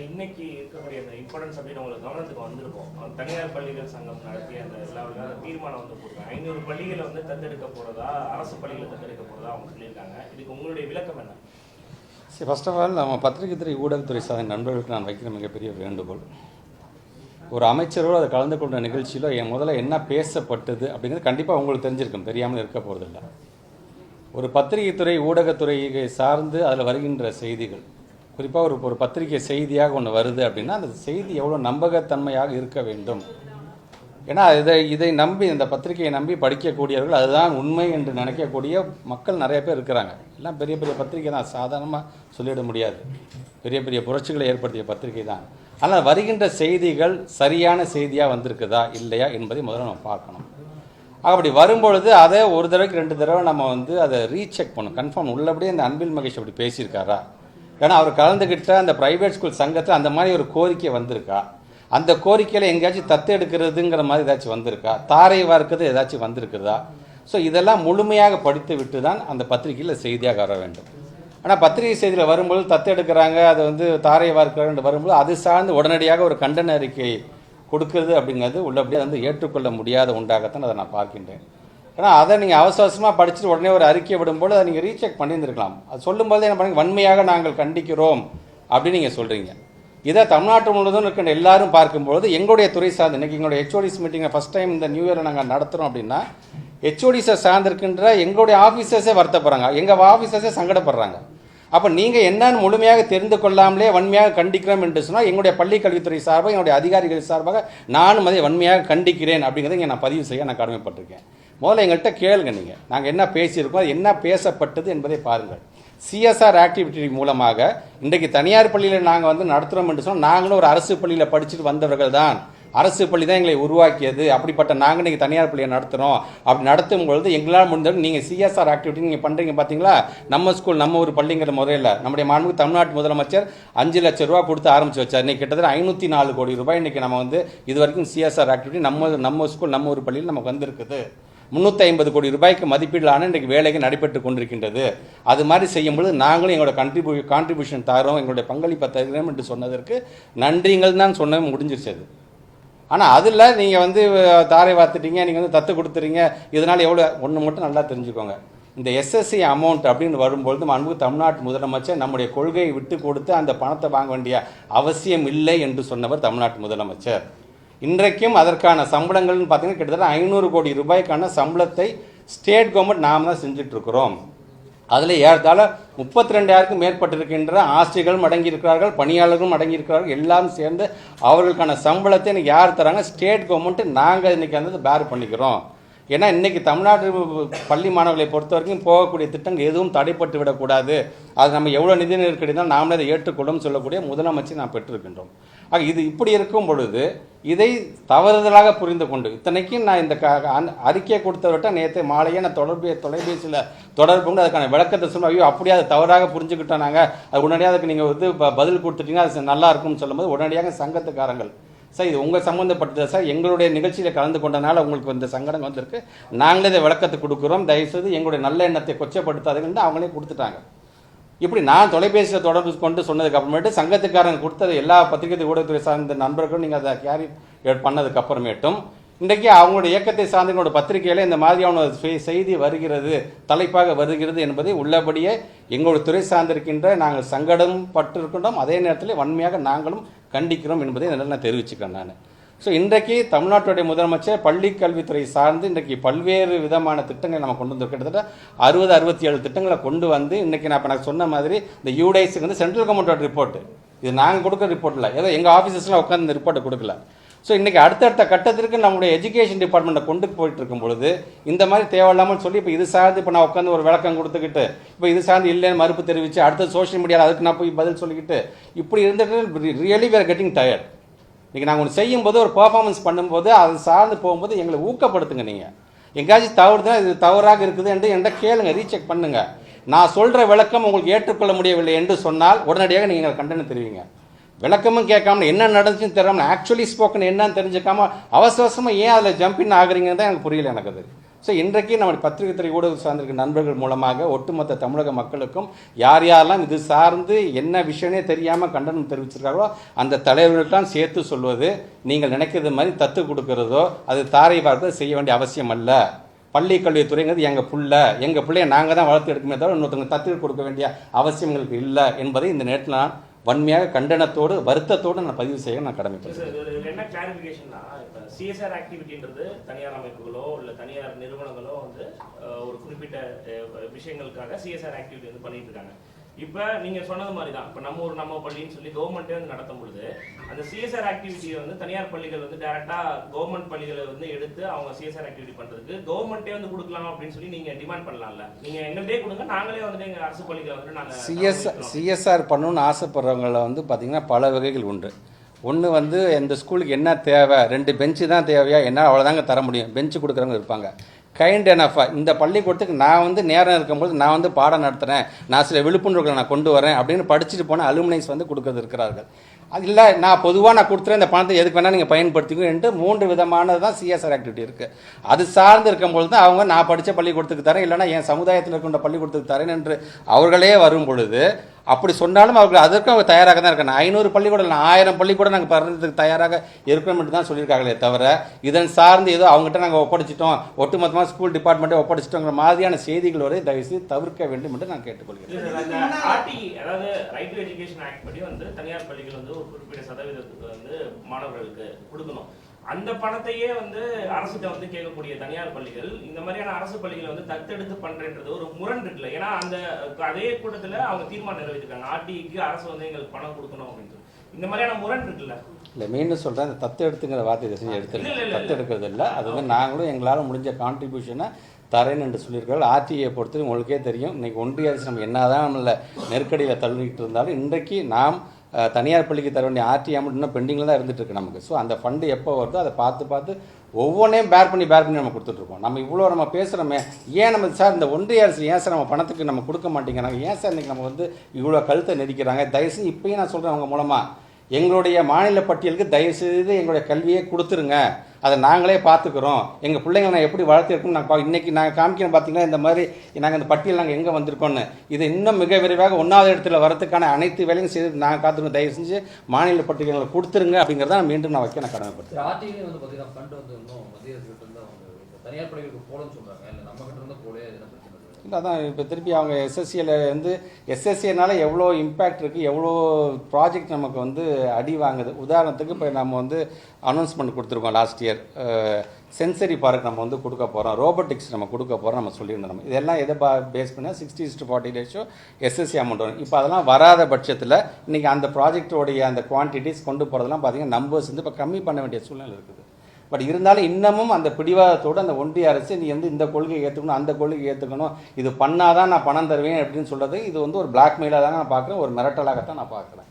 இன்னைக்கு இருக்கக்கூடிய அந்த இம்பார்ட்டன்ஸ் அப்படின்னு உங்களுக்கு கவனத்துக்கு வந்திருக்கும். தனியார் பள்ளிகள் சங்கம் நடத்திய அந்த எல்லா தீர்மானம் வந்து போடுறாங்க. 500 பள்ளிகளை வந்து தத்தெடுக்க போறதா, அரசு பள்ளிகளை தத்தெடுக்க போறதா அவங்க சொல்லியிருக்காங்க. இதுக்கு உங்களுடைய விளக்கம் என்ன? சரி, ஃபர்ஸ்ட் ஆஃப் ஆல் நம்ம பத்திரிகைத்துறை ஊடகத்துறை சார்ந்த நண்பர்களுக்கு நான் வைக்கிற மிகப்பெரிய வேண்டுகோள், ஒரு அமைச்சரோடு அதை கலந்து கொண்ட நிகழ்ச்சியில் முதல்ல என்ன பேசப்பட்டது அப்படிங்கிறது கண்டிப்பாக உங்களுக்கு தெரிஞ்சிருக்கும், தெரியாமல் இருக்க போகிறதில்ல. ஒரு பத்திரிகைத்துறை ஊடகத்துறையை சார்ந்து அதில் வருகின்ற செய்திகள், குறிப்பாக ஒரு பத்திரிகை செய்தியாக ஒன்று வருது அப்படின்னா அந்த செய்தி எவ்வளோ நம்பகத்தன்மையாக இருக்க வேண்டும். ஏன்னா இதை நம்பி, இந்த பத்திரிகையை நம்பி படிக்கக்கூடியவர்கள் அதுதான் உண்மை என்று நினைக்கக்கூடிய மக்கள் நிறைய பேர் இருக்கிறாங்க. எல்லாம் பெரிய பெரிய பத்திரிகை தான், சாதாரணமாக சொல்லிட முடியாது, பெரிய பெரிய புரட்சிகளை ஏற்படுத்திய பத்திரிகை தான். ஆனால் வருகின்ற செய்திகள் சரியான செய்தியாக வந்திருக்குதா இல்லையா என்பதை முதல்ல நம்ம பார்க்கணும். அப்படி வரும்பொழுது அதை ஒரு தடவைக்கு 2 தடவை நம்ம அதை ரீசெக் பண்ணணும், கன்ஃபார்ம் உள்ளபடியே அந்த அன்பில் மகேஷ் அப்படி பேசியிருக்காரா. ஏன்னா அவர் கலந்துக்கிட்ட அந்த ப்ரைவேட் ஸ்கூல் சங்கத்தில் அந்த மாதிரி ஒரு கோரிக்கை வந்திருக்கா, அந்த கோரிக்கையில் எங்கேயாச்சும் தத்து எடுக்கிறதுங்கிற மாதிரி ஏதாச்சும் வந்திருக்கா, தாரை வார்க்கிறது ஏதாச்சும் வந்திருக்குதா. ஸோ இதெல்லாம் முழுமையாக படித்து விட்டு தான் அந்த பத்திரிகையில் செய்தியாக வர வேண்டும். ஆனால் பத்திரிகை செய்தியில் வரும்போது தத்து எடுக்கிறாங்க, அதை தாரை வார்க்கிறாங்க வரும்போது அது சார்ந்து உடனடியாக ஒரு கண்டன அறிக்கை கொடுக்குறது அப்படிங்கிறது உள்ளபடியே ஏற்றுக்கொள்ள முடியாத உண்டாகத்தான் அதை நான் பார்க்கின்றேன். ஏன்னா அதை நீங்கள் அவசரமாக படிச்சுட்டு உடனே ஒரு அறிக்கை விடும்போது அதை நீங்கள் ரீசெக் பண்ணியிருந்துருக்கலாம். அது சொல்லும்போது என்ன பண்ணுங்க, வன்மையாக நாங்கள் கண்டிக்கிறோம் அப்படின்னு நீங்கள் சொல்கிறீங்க. இதை தமிழ்நாட்டு முழுவதும் இருக்கின்ற எல்லாரும் பார்க்கும்போது எங்களுடைய துறை சார்ந்து இன்றைக்கி எங்களுடைய ஹெச்ஓடிஸ் மீட்டிங்கை ஃபஸ்ட் டைம் இந்த நியூ இயரை நாங்கள் நடத்துகிறோம் அப்படின்னா ஹெச்ஓடிஸை சார்ந்திருக்கின்ற எங்களுடைய ஆஃபீஸர்ஸே வருத்தப்படுறாங்க, எங்கள் ஆஃபீஸர்ஸே சங்கடப்படுறாங்க. அப்போ நீங்கள் என்னன்னு முழுமையாக தெரிந்து கொள்ளாமலே வன்மையாக கண்டிக்கிறோம் என்று சொன்னால் எங்களுடைய பள்ளி கல்வித்துறை சார்பாக என்னுடைய அதிகாரிகள் சார்பாக நானும் அதை வன்மையாக கண்டிக்கிறேன் அப்படிங்கிறத இங்கே நான் பதிவு செய்ய நான் கடமைப்பட்டிருக்கேன். முதல்ல எங்கள்கிட்ட கேளுங்க, நீங்கள் நாங்கள் என்ன பேசியிருக்கோம், அது என்ன பேசப்பட்டது என்பதை பாருங்கள். சிஎஸ்ஆர் ஆக்டிவிட்டி மூலமாக இன்றைக்கு தனியார் பள்ளியில் நாங்கள் நடத்துகிறோம் என்று சொன்னால் நாங்களும் ஒரு அரசு பள்ளியில் படிச்சுட்டு வந்தவர்கள் தான், அரசு பள்ளி தான் எங்களை உருவாக்கியது. அப்படிப்பட்ட நாங்கள் இன்றைக்கி தனியார் பள்ளியை நடத்துகிறோம். அப்படி நடத்தும் பொழுது எங்களால் முடிந்தது நீங்கள் சிஎஸ்ஆர் ஆக்டிவிட்டி நீங்கள் பண்ணுறீங்க பார்த்தீங்களா, நம்ம ஸ்கூல் நம்ம ஒரு பள்ளிங்கிற முறையில் நம்முடைய மாண்புமிகு தமிழ்நாட்டு முதலமைச்சர் 5 லட்சம் ரூபா கொடுத்து ஆரம்பித்து வச்சார். இன்றைக்கி கிட்டத்தட்ட 504 கோடி ரூபாய் இன்றைக்கி நம்ம இது வரைக்கும் சிஎஸ்ஆர் ஆக்டிவிட்டி நம்ம ஸ்கூல் நம்ம ஒரு பள்ளியில் நமக்கு வந்திருக்குது. 350 கோடி ரூபாய்க்கு மதிப்பீடான இன்றைக்கு வேலைகள் நடைபெற்று கொண்டிருக்கின்றது. அது மாதிரி செய்யும்பொழுது நாங்களும் எங்களோட கான்ட்ரிபியூஷன் தரோம், எங்களுடைய பங்களிப்பை தருகிறோம் என்று சொன்னதற்கு நன்றிங்கள் தான் சொன்ன முடிஞ்சிருச்சு. அது ஆனால் அதில் நீங்கள் தாரை வார்த்துட்டீங்க, நீங்கள் தத்து கொடுத்துறீங்க. இதனால் எவ்வளோ ஒன்று மட்டும் நல்லா தெரிஞ்சுக்கோங்க, இந்த எஸ்எஸ்சி அமௌண்ட் அப்படின்னு வரும்பொழுது அன்பு தமிழ்நாட்டு முதலமைச்சர் நம்முடைய கொள்கையை விட்டு கொடுத்து அந்த பணத்தை வாங்க வேண்டிய அவசியம் இல்லை என்று சொன்னவர் தமிழ்நாட்டு முதலமைச்சர். இன்றைக்கும் அதற்கான சம்பளங்கள்னு பார்த்தீங்கன்னா கிட்டத்தட்ட 500 கோடி ரூபாய்க்கான சம்பளத்தை ஸ்டேட் கவர்மெண்ட் நாம் தான் செஞ்சுட்ருக்கிறோம். அதில் ஏறத்தாழ 32,000க்கும் மேற்பட்டிருக்கின்ற ஆசிரியர்களும் அடங்கியிருக்கிறார்கள், பணியாளர்களும் அடங்கியிருக்கிறார்கள். எல்லாரும் சேர்ந்து அவர்களுக்கான சம்பளத்தை இன்றைக்கி யார் தராங்க, ஸ்டேட் கவர்மெண்ட்டு நாங்கள் இன்றைக்கி பேர் பண்ணிக்கிறோம். ஏன்னா இன்றைக்கி தமிழ்நாடு பள்ளி மாணவர்களை பொறுத்த வரைக்கும் போகக்கூடிய திட்டங்கள் எதுவும் தடைப்பட்டு விடக்கூடாது, அது நம்ம எவ்வளோ நிதி நெருக்கடி தான் நாமளே அதை ஏற்றுக்கொள்ளும் சொல்லக்கூடிய முதலமைச்சர் நாம் பெற்றிருக்கின்றோம். ஆக இது இப்படி இருக்கும் பொழுது இதை தவறுதலாக புரிந்து கொண்டு இத்தனைக்கும் நான் இந்த அறிக்கையை கொடுத்தவர்கிட்ட நேற்று மாலையே நான் தொலைபேசியில் தொடர்பு கொண்டு அதுக்கான விளக்கத்தை சொன்னோம். ஐயோ அப்படியே அதை தவறாக புரிஞ்சுக்கிட்டோம், நாங்கள் அது உடனடியாக அதுக்கு நீங்கள் பதில் கொடுத்துட்டீங்கன்னா அது நல்லா இருக்கும்னு சொல்லும்போது உடனடியாக சங்கத்துக்காரங்கள், சார் இது உங்கள் சம்மந்தப்பட்டது சார், எங்களுடைய நிகழ்ச்சியில் கலந்து கொண்டனால உங்களுக்கு இந்த சங்கடம் வந்திருக்கு, நாங்களே இதை விளக்கத்தை கொடுக்குறோம், தயவுசெய்து எங்களுடைய நல்ல எண்ணத்தை கொச்சப்படுத்தாதுன்னு அவங்களே கொடுத்துட்டாங்க. இப்படி நான் தொலைபேசியில் தொடர்பு கொண்டு சொன்னதுக்கு அப்புறமேட்டு சங்கத்துக்காரங்க கொடுத்தது எல்லா பத்திரிகை ஊடகத்துறை சார்ந்த நண்பர்களும் நீங்கள் அதை கேரி பண்ணதுக்கு அப்புறமேட்டும் இன்றைக்கி அவங்களுடைய இயக்கத்தை சார்ந்த பத்திரிகையில் இந்த மாதிரியான செய்தி வருகிறது, தலைப்பாக வருகிறது என்பதை உள்ளபடியே எங்களுடைய துறை சார்ந்திருக்கின்ற நாங்கள் சங்கடம் பட்டிருக்கின்றோம். அதே நேரத்தில் வன்மையாக நாங்களும் கண்டிக்கிறோம் என்பதை நான் தெரிவிச்சுக்கிறேன். நான் இன்றைக்கு தமிழ்நாட்டுடைய முதலமைச்சர் பள்ளி கல்வித்துறை சார்ந்து இன்றைக்கு பல்வேறு விதமான திட்டங்களை நம்ம கொண்டு வந்து கிட்டத்தட்ட 60-67 திட்டங்களை கொண்டு வந்து இன்றைக்கி நான் சொன்ன மாதிரி இந்த யூடைஸுக்கு சென்ட்ரல் கவர்மெண்டோட ரிப்போர்ட், இது நாங்கள் கொடுக்குற ரிப்போர்ட் இல்லை, ஏதோ எங்கள் ஆஃபீஸஸ்லாம் உட்காந்து இந்த ரிப்போர்ட்டை கொடுக்கல. இன்றைக்கி அடுத்தடுத்த கட்டத்திற்கு நம்முடைய எஜுகேஷன் டிபார்ட்மெண்ட்டை கொண்டு போயிட்டு இருக்கும் பொழுது இந்த மாதிரி தேவையில்லாமல் சொல்லி இப்போ இது சார்ந்து இப்போ நான் உட்காந்து ஒரு விளக்கம் கொடுத்துக்கிட்டு இப்போ இது சார்ந்து இல்லைன்னு மறுப்பு தெரிவித்து அடுத்த சோஷியல் மீடியாவில் அதுக்கு நான் போய் பதில் சொல்லிக்கிட்டு இப்படி இருந்துட்டு really we are getting tired. இன்றைக்கி நாங்கள் ஒன்று செய்யும்போது ஒரு பர்ஃபார்மன்ஸ் பண்ணும்போது அது சார்ந்து போகும்போது எங்களை ஊக்கப்படுத்துங்க. நீங்கள் எங்கேயாச்சும் தவறுதான் இது தவறாக இருக்குது என்று என்கிட்ட கேளுங்க, ரீசெக் பண்ணுங்கள். நான் சொல்கிற விளக்கம் உங்களுக்கு ஏற்றுக்கொள்ள முடியவில்லை என்று சொன்னால் உடனடியாக நீங்கள் கண்டனம் தெரிவிங்க. விளக்கமும் கேட்காம என்ன நடந்துச்சுன்னு தெரியாமல் ஆக்சுவலி ஸ்போக்கன் என்னன்னு தெரிஞ்சுக்காம அவசரமாக ஏன் அதில் ஜம்பின் ஆகுறீங்கன்னு தான் எனக்கு புரியல. எனக்கு அது ஸோ இன்றைக்கு நம்ம பத்திரிகை துறை ஊடகம் சார்ந்திருக்க நண்பர்கள் மூலமாக ஒட்டுமொத்த தமிழக மக்களுக்கும் யார் யாரெல்லாம் இது சார்ந்து என்ன விஷயமே தெரியாமல் கண்டனம் தெரிவிச்சிருக்காங்களோ அந்த தலைவர்களுக்கெல்லாம் சேர்த்து சொல்வது, நீங்கள் நினைக்கிறது மாதிரி தத்து கொடுக்கறதோ அது தாரை பார்ப்பது செய்ய வேண்டிய அவசியம் அல்ல. பள்ளி கல்வித்துறைங்கிறது எங்கள் பிள்ளைய நாங்கள் தான் வளர்த்து எடுக்குமே தவிர இன்னொருத்தவங்க தத்து கொடுக்க வேண்டிய அவசியம் எங்களுக்கு இல்லை என்பதை இந்த நேரத்தில் நான் வன்மையாக கண்டனத்தோடு வருத்தத்தோடு நான் பதிவு செய்ய நான் கடமைப்பட்டேன். என்ன கிளாரிஃபிகேஷன்னா, இப்போ சிஎஸ்ஆர் ஆக்டிவிட்டின்றது தனியார் அமைப்புகளோ இல்லை தனியார் நிறுவனங்களோ வந்து ஒரு குறிப்பிட்ட விஷயங்களுக்காக சிஎஸ்ஆர் ஆக்டிவிட்டி வந்து பண்ணிட்டு இருக்காங்க. இப்போ நீங்கள் சொன்னது மாதிரி தான், இப்போ நம்ம பள்ளின்னு சொல்லி கவர்மெண்ட்டே வந்து நடத்தும் பொழுது அந்த சிஎஸ்ஆர் ஆக்டிவிட்டியை வந்து தனியார் பள்ளிகள் வந்து டைரெக்டாக கவர்மெண்ட் பள்ளிகளை வந்து எடுத்து அவங்க சிஎஸ்ஆர் ஆக்டிவிட்டி பண்ணுறதுக்கு கவர்மெண்ட்டே வந்து கொடுக்கலாம் அப்படின்னு சொல்லி நீங்கள் டிமாண்ட் பண்ணலாம்ல. நீங்கள் எங்கள்கிட்டே கொடுங்க, நாங்களே வந்துட்டு எங்கள் அரசு பள்ளிகளை வந்து நாங்கள் சிஎஸ்ஆர் பண்ணணும்னு ஆசைப்படுறவங்கள வந்து பார்த்திங்கன்னா பல வகைகள் உண்டு. ஒன்று வந்து இந்த ஸ்கூலுக்கு என்ன தேவை, 2 பெஞ்சு தான் தேவையா, என்னால் அவ்வளோதாங்க தர முடியும், பெஞ்சு கொடுக்குறவங்க இருப்பாங்க. கைண்ட் எனஃபாக இந்த பள்ளிக்கூடத்துக்கு நான் வந்து நேரம் இருக்கும்போது நான் வந்து பாடம் நடத்துகிறேன், நான் சில விழிப்புணர்வுகளை நான் கொண்டு வரேன் அப்படின்னு படிச்சுட்டு போன அலுமினைஸ் வந்து கொடுக்கறது இருக்கிறார்கள். அது இல்லை நான் பொதுவாக நான் கொடுத்துறேன், இந்த பணத்தை எதுக்கு வேணால் நீங்கள் பயன்படுத்திக்கோ என்று 3 விதமானது தான் சிஎஸ்ஆர் ஆக்டிவிட்டி இருக்குது. அது சார்ந்து இருக்கும்பொழுது தான் அவங்க நான் படித்த பள்ளிக்கூடத்துக்கு தரேன், இல்லைனா என் சமுதாயத்தில் இருக்கின்ற பள்ளிக்கூடத்துக்கு தரேன் என்று அவர்களே வரும் பொழுது அப்படி சொன்னாலும் அவர்கள் அதற்கும் அவங்க தயாராக தான் இருக்காங்க. 500 பள்ளிக்கூடம் இல்லை 1000 பள்ளிக்கூடம் நாங்கள் பறந்ததுக்கு தயாராக இருக்கணும்னு தான் சொல்லியிருக்காங்களே தவிர இதன் சார்ந்து ஏதோ அவங்ககிட்ட நாங்கள் ஒப்படைச்சிட்டோம், ஒட்டுமொத்தமாக ஸ்கூல் டிபார்ட்மெண்ட்டை ஒப்படைச்சிட்டோங்கிற மாதிரியான செய்திகள் வரை தயவுசெய்து தவிர்க்க வேண்டும் என்று நான் கேட்டுக்கொள்கிறேன். அதாவது ரைட் டு எஜுகேஷன் ஆக்ட் படி வந்து தனியார் பள்ளிகள் வந்து ஒரு குறிப்பிட்ட சதவீதத்துக்கு வந்து மாணவர்களுக்கு கொடுக்கணும். அந்த பணத்தையே வந்து அரசுகிட்ட வந்து கேட்கக்கூடிய தனியார் பள்ளிகள் இந்த மாதிரியான அரசு பள்ளிகளை வந்து தத்தெடுத்து பண்றன்றது ஒரு முரண் இருக்குல்ல. ஏன்னா அந்த அதே கூட்டத்தில் அவங்க தீர்மானம் நிறைவேற்றிருக்காங்க, ஆர்டிக்கு அரசு வந்து எங்களுக்கு பணம் கொடுக்கணும் அப்படின்னு. இந்த மாதிரியான முரண் இருக்குல்ல. இல்லை மீண்டும் சொல்கிறேன், இந்த தத்து எடுத்துங்கிற வார்த்தை செஞ்சு எடுத்துருக்கேன், தத்து எடுக்கிறது இல்லை. அது வந்து நாங்களும் எங்களால் முடிஞ்ச கான்ட்ரிபியூஷனை தரேன்னு என்று சொல்லியிருக்காரு. ஆர்டிஐயை பொறுத்து உங்களுக்கே தெரியும், இன்றைக்கி ஒன்றிய அரசு நம்ம என்ன தான் நம்மள நெருக்கடியில் தள்ளிக்கிட்டு இருந்தாலும் இன்றைக்கு நாம் தனியார் பள்ளிக்கு தர வேண்டிய ஆர்டிஐ அமௌண்ட் இன்னும் பெண்டிங்கில் தான் இருந்துகிட்டு இருக்கு நமக்கு. ஸோ அந்த ஃபண்டு எப்போ வருதோ அதை பார்த்து ஒவ்வொன்றையும் பேர் பண்ணி நம்ம கொடுத்துட்ருக்கோம். நம்ம இவ்வளோ நம்ம பேசுகிறோமே, ஏன் நம்ம சார் இந்த ஒன்றிய அரசு ஏன் சார் நம்ம பணத்துக்கு நம்ம கொடுக்க மாட்டேங்கிறாங்க, ஏன் சார் இன்றைக்கி நம்ம வந்து இவ்வளோ கழுத்தை நெரிக்கிறாங்க? தயவுசெய்து இப்போயும் நான் சொல்கிறேன், அவங்க மூலமாக எங்களுடைய மாநில பட்டியலுக்கு தயவுசெய்து எங்களுடைய கல்வியை கொடுத்துருங்க, அதை நாங்களே பார்த்துக்குறோம். எங்கள் பிள்ளைங்களை நான் எப்படி வளர்த்திருக்கோம் நாங்கள் இன்றைக்கி நாங்கள் காமிக்கணும். பார்த்தீங்கன்னா இந்த மாதிரி நாங்கள் இந்த பட்டியல் நாங்கள் எங்கே வந்திருக்கோன்னு இது இன்னும் மிக விரைவாக 1வது இடத்துல வரதுக்கான அனைத்து வேலையும் செய்து நாங்கள் காத்துக்கணும். தயவு செஞ்சு மாநில பட்டியல்களை கொடுத்துருங்க அப்படிங்கிறத மீண்டும் நான் வைக்க நான் கடமைப்படுத்துகிறேன். ஆர்டிஐ வந்து பார்த்தீங்கன்னா ஃபண்ட் வந்து இன்னும் மத்திய அரசுகிட்ட இருந்தால் தனியார் பள்ளிகளுக்கு போலன்னு சொல்கிறாங்க, இல்லை நம்ம கிட்ட இருந்தால் போலே இல்லை அதான் இப்போ திருப்பி அவங்க எஸ்எஸ்சியில் வந்து எஸ்எஸ்சினால எவ்வளோ இம்பேக்ட் இருக்குது, எவ்வளோ ப்ராஜெக்ட் நமக்கு வந்து அடி வாங்குது. உதாரணத்துக்கு இப்போ நம்ம வந்து அனௌன்ஸ்மெண்ட் கொடுத்துருக்கோம் லாஸ்ட் இயர், சென்சரி பார்க் நம்ம வந்து கொடுக்க போகிறோம், ரோபோட்டிக்ஸ் நம்ம கொடுக்க போகிறோம் நம்ம சொல்லியிருந்தோம். நம்ம இதெல்லாம் எதை பேஸ் பண்ணால் 60:40 ரேஷியோ எஸ்எஸ்சி அமௌண்ட் வரும். இப்போ அதெல்லாம் வராத பட்சத்தில் இன்றைக்கி அந்த ப்ராஜெக்டோடைய அந்த குவான்டிட்டிஸ் கொண்டு போகிறதெல்லாம் பார்த்திங்கன்னா நம்பர்ஸ் வந்து இப்போ கம்மி பண்ண வேண்டிய சூழ்நிலை இருக்குது. பட் இருந்தாலும் இன்னமும் அந்த பிடிவாதத்தோடு அந்த ஒன்றிய அரசு நீ வந்து இந்த கொள்கையை ஏற்றுக்கணும், அந்த கொள்கையை ஏற்றுக்கணும், இது பண்ணாதான் நான் பணம் தருவேன் அப்படின்னு சொல்கிறது இது வந்து ஒரு பிளாக்மெயிலாக தான் நான் பார்க்குறேன், ஒரு மிரட்டலாகத்தான் நான் பார்க்குறேன்.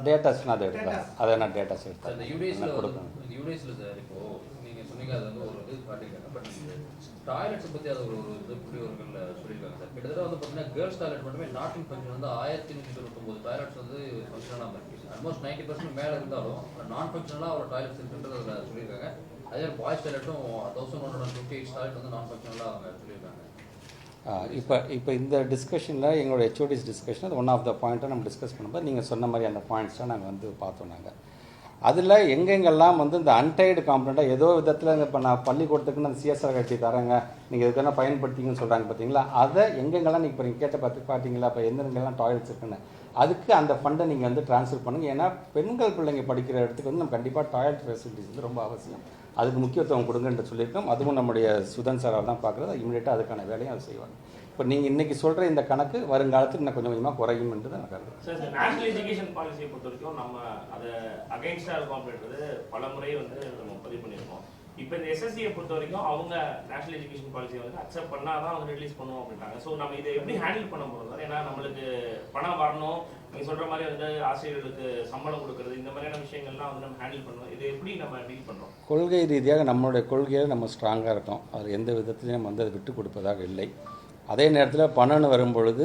டேட்டாஸ் நான் அதை எடுத்தேன், அதை நான் டேட்டாஸ் எடுத்தேன். டாய்லெட்ஸை பற்றி அது ஒரு இது புரியவர்கள் சொல்லியிருக்காங்க சார். கிட்டத்தட்ட வந்து பார்த்தீங்கன்னா கேர்ள்ஸ் டாய்லெட் மட்டுமே நாட்டின் ஃபங்க்ஷன் வந்து 1199 டாய்லெட்ஸ் வந்து ஃபங்க்ஷனலாக இருக்குது. ஆல்மோஸ்ட் 90% மேலே இருந்தாலும் நான் ஃபங்க்ஷனலாக ஒரு டாய்லெட்ஸ் இருக்குன்றது அதில் சொல்லியிருக்காங்க. அதே பாய்ஸ் டாய்லெட்டும் 1158 டாய்லெட் வந்து நான் ஃபங்க்ஷனலாக அவங்க சொல்லியிருக்காங்க. இப்போ இந்த டிஸ்கஷனில் எங்களோட ஹெச்ஓடிஸ் டிஸ்கஷன் அது ஒன் ஆஃப் த பாயிண்ட்டாக நம்ம டிஸ்கஸ் பண்ணும்போது நீங்கள் சொன்ன மாதிரி அந்த பாயிண்ட்ஸாக நாங்கள் வந்து பார்த்தோம். நாங்கள் அதில் எங்கெங்கெல்லாம் வந்து இந்த அன்டைடு காம்பனண்ட்டாக ஏதோ விதத்தில் இப்போ நான் பள்ளிக்கூடத்துக்குன்னு அந்த சிஎஸ்ஆர் கட்டி தரேங்க, நீங்கள் எதுக்கான பயன்படுத்திங்கன்னு சொல்கிறாங்க பார்த்தீங்களா, அதை எங்கெங்கெல்லாம் நீங்கள் இப்போ நீங்கள் கேட்ட பார்த்தீங்களா, இப்போ எங்கெங்கெல்லாம் டாய்லெட்ஸ் இருக்குன்னு அதுக்கு அந்த ஃபண்டை நீங்கள் வந்து ட்ரான்ஸ்ஃபர் பண்ணுங்கள். ஏன்னா பெண்கள் பிள்ளைங்க படிக்கிற இடத்துக்கு வந்து நம்ம கண்டிப்பாக டாய்லெட் ஃபெசிலிட்டிஸ் வந்து ரொம்ப அவசியம், அதுக்கு முக்கியத்துவம் கொடுங்கன்னு சொல்லியிருக்கோம். அதுவும் நம்முடைய சுதன் சாரால் தான் பார்க்குறது, இமீடியட்டாக அதுக்கான வேலையும் அதை செய்வாங்க. இப்போ நீங்கள் இன்றைக்கி சொல்கிற இந்த கணக்கு வருங்காலத்துக்கு இன்னும் கொஞ்சம் கொஞ்சமாக குறையும் என்று தான் நான் கருதுறேன். சார், இந்த நேஷனல் எஜுகேஷன் பாலிசியை பொறுத்த வரைக்கும் நம்ம அதை அகைன்ஸ்டாக இருக்கும் அப்படின்றது பல முறை வந்து நம்ம பதிவு பண்ணியிருக்கோம். இப்போ இந்த எஸ்எஸ்சியை பொறுத்த வரைக்கும் அவங்க நேஷனல் எஜுகேஷன் பாலிசியை வந்து அக்செப்ட் பண்ணால் தான் அவங்க ரிலீஸ் பண்ணுவோம் அப்படின்ட்டாங்க. ஸோ நம்ம இதை எப்படி ஹேண்டில் பண்ண போகிறோம்? ஏன்னா நம்மளுக்கு பணம் வரணும், நீங்கள் சொல்கிற மாதிரி வந்து ஆசிரியர்களுக்கு சம்பளம் கொடுக்குறது, இந்த மாதிரியான விஷயங்கள்லாம் வந்து நம்ம ஹேண்டில் பண்ணணும். இதை எப்படி நம்ம டீல் பண்ணுறோம்? கொள்கை ரீதியாக நம்மளுடைய கொள்கையில் நம்ம ஸ்ட்ராங்காக இருக்கோம், அது எந்த விதத்துலையும் நம்ம வந்து அதை விட்டு கொடுப்பதாக இல்லை. அதே நேரத்தில் பணம்னு வரும்பொழுது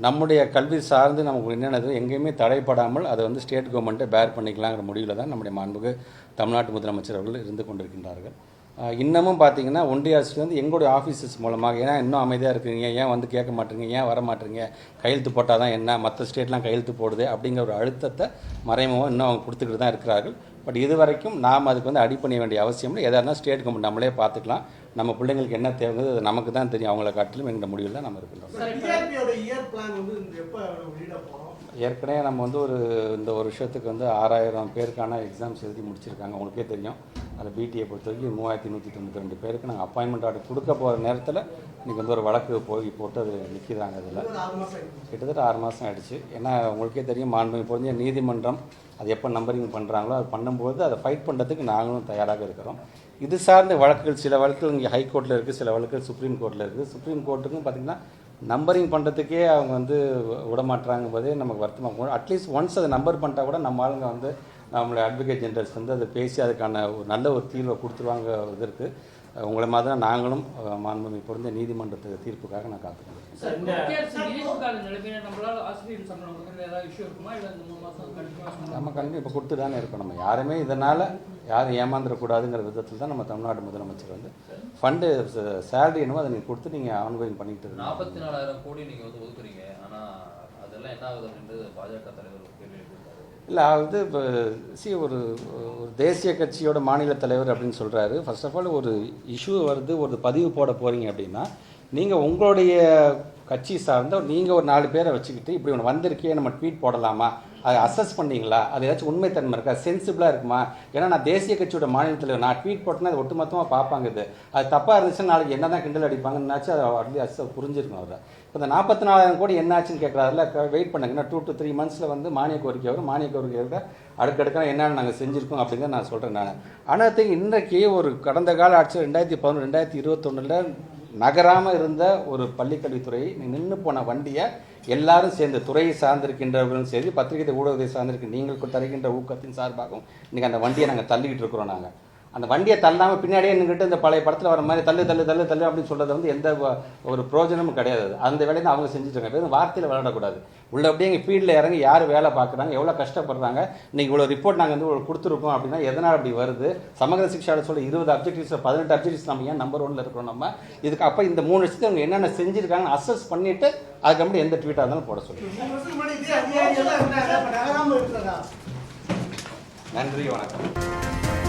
நம்முடைய கல்வி சார்ந்து நமக்கு என்னென்னது எங்கேயுமே தடைப்படாமல் அதை வந்து ஸ்டேட் கவர்மெண்ட்டை பேர் பண்ணிக்கலாங்கிற முடிவில் தான் நம்முடைய மாண்புக்கு தமிழ்நாட்டு முதலமைச்சர் அவர்கள் இருந்து கொண்டிருக்கின்றார்கள். இன்னமும் பார்த்தீங்கன்னா ஒன்றிய அரசு வந்து எங்களுடைய ஆஃபீஸஸ் மூலமாக ஏன் இன்னும் அமைதியாக இருக்கிறீங்க, ஏன் வந்து கேட்க மாட்டீங்க, ஏன் வர மாட்டீங்க, கையெழுத்து போட்டால் தான் என்ன, மற்ற ஸ்டேட்லாம் கையெழுத்து போடுது அப்படிங்கிற ஒரு அழுத்தத்தை மறைமுகமாக இன்னும் அவங்க கொடுத்துக்கிட்டு தான் இருக்கிறார்கள். பட் இது வரைக்கும் நாம் அதுக்கு வந்து அடிப்பணிய வேண்டிய அவசியம் இல்லை. எதாக இருந்தால் ஸ்டேட் கவர்மெண்ட் நம்மளே பார்த்துக்கலாம். நம்ம பிள்ளைங்களுக்கு என்ன தேவைங்கிறது அது நமக்கு தான் தெரியும். அவங்கள காட்டிலும் எங்கள் முடிவில் தான் நம்ம இருக்கின்றோம். ஏற்கனவே நம்ம வந்து இந்த ஒரு வருஷத்துக்கு வந்து 6000 பேருக்கான எக்ஸாம்ஸ் எழுதி முடிச்சிருக்காங்க. உங்களுக்கே தெரியும். அதில் பிடிஏ பொறுத்த வரைக்கும் 3192 பேருக்கு நாங்கள் அப்பாயின்மெண்ட் ஆர்டர் கொடுக்க போகிற நேரத்தில் இன்றைக்கி வந்து ஒரு வழக்கு போட்டு அது நிற்கிறாங்க. அதில் கிட்டத்தட்ட 6 மாதம் ஆகிடுச்சு. ஏன்னா உங்களுக்கே தெரியும், மாண்புமிகு பொருந்திய நீதிமன்றம் அது எப்போ நம்பரிங் பண்ணுறாங்களோ அது பண்ணும்போது அதை ஃபைட் பண்ணுறதுக்கு நாங்களும் தயாராக இருக்கிறோம். இது சார்ந்த வழக்குகள், சில வழக்குகள் இங்கே ஹைகோர்ட்டில் இருக்குது, சில வழக்குகள் சுப்ரீம் கோர்ட்டில் இருக்குது. சுப்ரீம் கோர்ட்டுக்கும் பார்த்திங்கன்னா நம்பரிங் பண்ணுறதுக்கே அவங்க வந்து விடமாட்டுறாங்க போதே நமக்கு வருத்தமாக போகும். அட்லீஸ்ட் ஒன்ஸ் அதை நம்பர் பண்ணிட்டா கூட நம்ம ஆளுங்க வந்து நம்மளுடைய அட்வொகேட் ஜெனரல்ஸ் வந்து அதை பேசி அதுக்கான ஒரு நல்ல ஒரு தீர்வை கொடுத்துருவாங்க. இதற்கு உங்களை மாதிரி தான் நாங்களும் மாண்புமிகு பொருந்திய நீதிமன்றத்துக்கு தீர்ப்புக்காக நான் காத்துக்கிறேன். நம்ம கண்டிப்பாக இப்போ கொடுத்து தானே இருக்கோம். நம்ம யாருமே இதனால் யாரும் ஏமாந்துடக்கூடாதுங்கிற விதத்தில் தான் நம்ம தமிழ்நாடு முதலமைச்சர் வந்து ஃபண்டு சேலரி என்னவோ அதை நீங்கள் கொடுத்து நீங்கள் ஆன்கோயிங் பண்ணிக்கிட்டு இருக்கீங்க. 44,000 கோடி நீங்கள் வந்து ஒதுக்குறீங்க, ஆனால் அதெல்லாம் என்ன ஆகுது அப்படின்றது பாஜக தலைவர் கேள்வி எழுப்பியிருக்காரு. இல்லை, அது இப்போ ஒரு தேசிய கட்சியோட மாநில தலைவர் அப்படின்னு சொல்கிறாரு. ஃபர்ஸ்ட் ஆஃப் ஆல் ஒரு இஷ்யூ வருது, ஒரு பதிவு போட போகிறீங்க அப்படின்னா நீங்கள் உங்களுடைய கட்சி சார்ந்த நீங்கள் ஒரு 4 பேரை வச்சுக்கிட்டு இப்படி ஒன்று வந்திருக்கே நம்ம ட்வீட் போடலாமா, அதை அசஸ் பண்ணிங்களா, அது ஏதாச்சும் உண்மைத்தன்மை இருக்கா, சென்சிபிளாக இருக்குமா? ஏன்னா நான் தேசிய கட்சியோட மாநில தலைவர், நான் ட்வீட் போட்டேன்னா அது ஒட்டுமொத்தமாக பார்ப்பாங்க. அது தப்பாக இருந்துச்சுன்னா நாளைக்கு என்ன தான் கிண்டல் அடிப்பாங்கன்னாச்சும் அதை அட்லீஸ்ட் புரிஞ்சிருக்கணும். அவரை இப்போ இந்த 44,000 கோடி என்ன ஆச்சுன்னு கேட்குறாருல, வெயிட் பண்ணுங்கன்னா 2 to 3 months வந்து மானிய கோரிக்கை வரும். மானிய கோரிக்கை அடுக்கடுக்கான என்னென்னு நாங்கள் செஞ்சுருக்கோம் அப்படிங்கிறத நான் சொல்கிறேன். நான் ஆனால் இன்றைக்கி ஒரு கடந்த கால ஆட்சி 2011 2021 நகராமல் இருந்த ஒரு பள்ளிக்கல்வித்துறையை நின்று போன வண்டியை எல்லாரும் சேர்ந்து துறையை சார்ந்திருக்கின்றவர்களும் சரி, பத்திரிகை ஊடகத்தை சார்ந்திருக்க நீங்கள் தருகின்ற ஊக்கத்தின் சார்பாகவும் இன்றைக்கி அந்த வண்டியை நாங்கள் தள்ளிக்கிட்டு இருக்கிறோம். நாங்கள் அந்த வண்டியை தள்ளாமல் பின்னாடியே நின்றுட்டு இந்த பழைய படத்தில் வர மாதிரி தள்ளு தள்ளு தள்ளு தள்ளு அப்படின்னு சொல்கிறது வந்து எந்த ஒரு பிரயோஜனமும் கிடையாது. அந்த வேலையை தான் அவங்க செஞ்சுட்டாங்க. வெறும் வார்த்தையில் விளையாடக்கூடாது. உள்ள அப்படியே எங்கள் ஃபீல்டில் இறங்கி யார் வேலை பார்க்குறாங்க, எவ்வளோ கஷ்டப்படுறாங்க, இன்றைக்கி இவ்வளோ ரிப்போர்ட் நாங்கள் வந்து கொடுத்துருக்கோம் அப்படின்னா எதனால் அப்படி வருது? சமகர சிக்ஷாவில் சொல்ல 20 அப்ஜெக்டிவ்ஸ் 18 அப்ஜெக்டிவ்ஸ் நம்ம ஏன் நம்பர் 1ல் இருக்கிறோம்? நம்ம இதுக்கு அப்போ இந்த 3 வருஷத்துக்கு அவங்க என்னென்ன செஞ்சுருக்காங்கன்னு அசஸ் பண்ணிவிட்டு அதுக்கப்புறம் எந்த ட்வீட்டாக இருந்தாலும் போட சொல்லுங்கள். நன்றி, வணக்கம்.